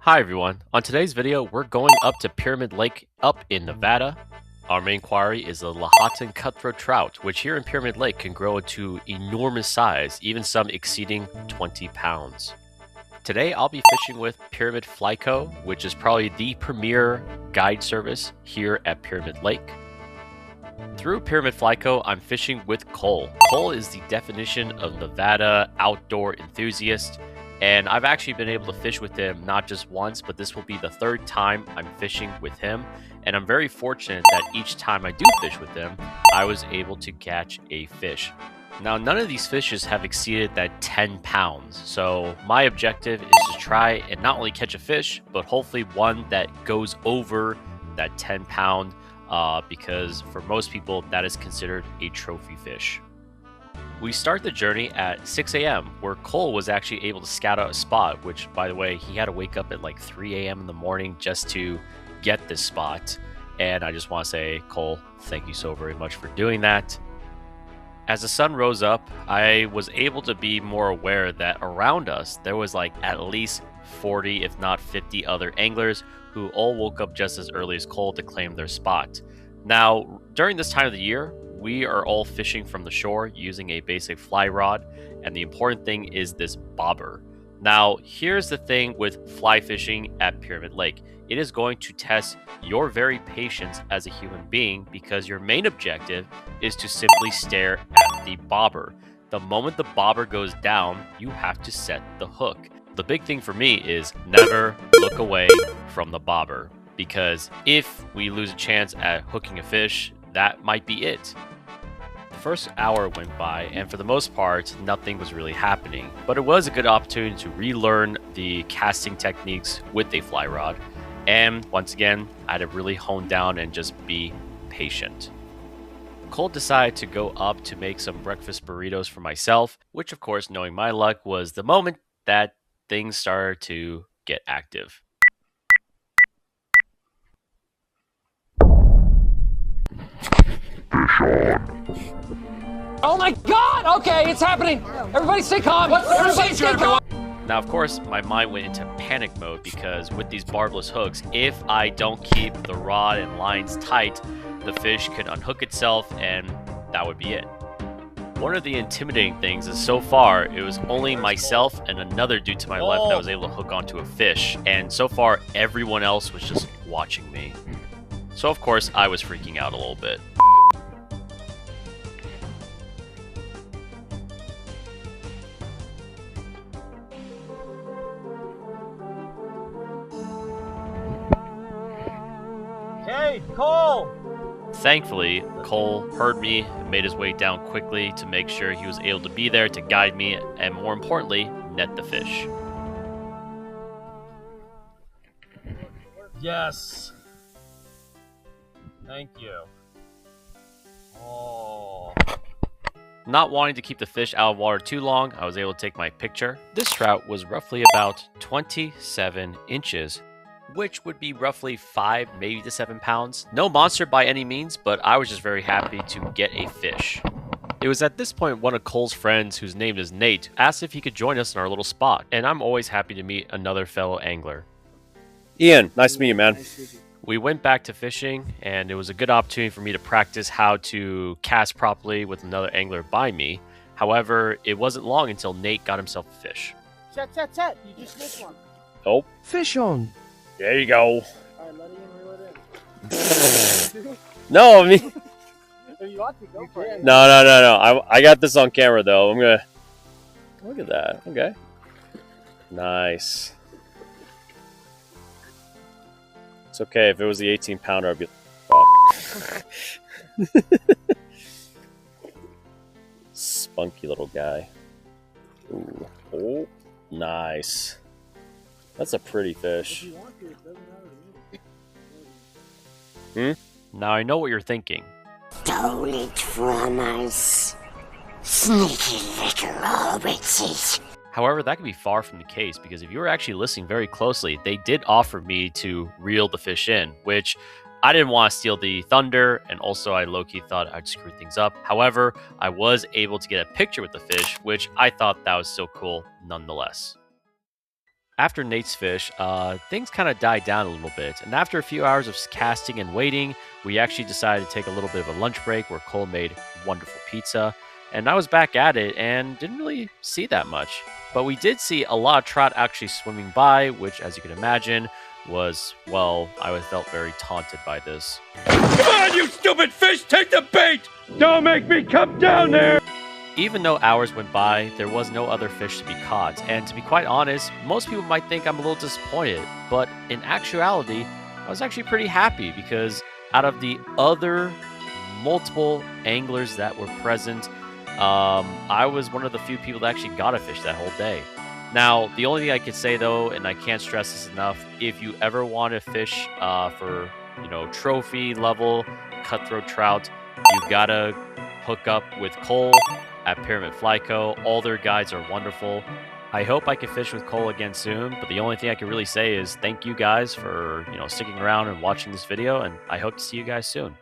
Hi everyone, on today's video we're going up to Pyramid Lake up in Nevada. Our main quarry is the Lahontan cutthroat trout, which here in Pyramid Lake can grow to enormous size, even some exceeding 20 pounds. Today I'll be fishing with Pyramid Flyco, which is probably the premier guide service here at Pyramid Lake. Through Pyramid Flyco, I'm fishing with Cole. Cole is the definition of Nevada outdoor enthusiast. And I've actually been able to fish with him not just once, but this will be the third time I'm fishing with him. And I'm very fortunate that each time I do fish with him, I was able to catch a fish. Now, none of these fishes have exceeded that 10 pounds. So my objective is to try and not only catch a fish, but hopefully one that goes over that 10 pound, because for most people, that is considered a trophy fish. We start the journey at 6 a.m. where Cole was actually able to scout out a spot, which, by the way, he had to wake up at like 3 a.m. in the morning just to get this spot. And I just want to say, Cole, thank you so very much for doing that. As the sun rose up, I was able to be more aware that around us, there was like at least 40, if not 50 other anglers who all woke up just as early as Cole to claim their spot. Now, during this time of the year, we are all fishing from the shore using a basic fly rod, and the important thing is this bobber. Now, here's the thing with fly fishing at Pyramid Lake. It is going to test your very patience as a human being because your main objective is to simply stare at the bobber. The moment the bobber goes down, you have to set the hook. The big thing for me is never look away from the bobber, because if we lose a chance at hooking a fish, that might be it. The first hour went by, and for the most part, nothing was really happening, but it was a good opportunity to relearn the casting techniques with a fly rod. And once again, I had to really hone down and just be patient. Cole decided to go up to make some breakfast burritos for myself, which of course, knowing my luck, was the moment that things started to get active. Oh my god! Okay, it's happening! Everybody stay calm! Everybody stay calm! Now, of course, my mind went into panic mode because with these barbless hooks, if I don't keep the rod and lines tight, the fish could unhook itself and that would be it. One of the intimidating things is so far, it was only myself and another dude to my left that was able to hook onto a fish. And so far, everyone else was just watching me. So of course, I was freaking out a little bit. Hey, Cole! Thankfully, Cole heard me and made his way down quickly to make sure he was able to be there to guide me and, more importantly, net the fish. Yes. Thank you. Oh. Not wanting to keep the fish out of water too long, I was able to take my picture. This trout was roughly about 27 inches, which would be roughly 5, maybe to 7 pounds. No monster by any means, but I was just very happy to get a fish. It was at this point one of Cole's friends, whose name is Nate, asked if he could join us in our little spot, and I'm always happy to meet another fellow angler. Ian, nice to meet you, man. We went back to fishing, and it was a good opportunity for me to practice how to cast properly with another angler by me. However, it wasn't long until Nate got himself a fish. Chet, you just missed one. Oh, Fish on. there you go. Alright, let Ian reel it in. No, I mean, If you want to, go for it. no. I got this on camera, though. I'm gonna... Look at that. Okay. Nice. It's okay. If it was the 18-pounder, I'd be fuck. Spunky little guy. Ooh. Oh, nice. That's a pretty fish. Now I know what you're thinking. Stole it from us. Sneaky little hobbitses. However, that could be far from the case, because if you were actually listening very closely, they did offer me to reel the fish in, which I didn't want to steal the thunder, and also I low-key thought I'd screw things up. However, I was able to get a picture with the fish, which I thought that was still cool nonetheless. After Nate's fish, things kind of died down a little bit, and after a few hours of casting and waiting, we actually decided to take a little bit of a lunch break where Cole made wonderful pizza, and I was back at it and didn't really see that much. But we did see a lot of trout actually swimming by, which, as you can imagine, was, well, I felt very taunted by this. Come on, you stupid fish! Take the bait! Don't make me come down there! Even though hours went by, there was no other fish to be caught, and to be quite honest, most people might think I'm a little disappointed, but in actuality, I was actually pretty happy because out of the other multiple anglers that were present, I was one of the few people that actually got a fish that whole day. Now, the only thing I could say though, and I can't stress this enough, if you ever want to fish for, trophy level cutthroat trout, you gotta hook up with Cole at Pyramid Flyco. All their guides are wonderful. I hope I can fish with Cole again soon, but the only thing I can really say is thank you guys for, sticking around and watching this video, and I hope to see you guys soon.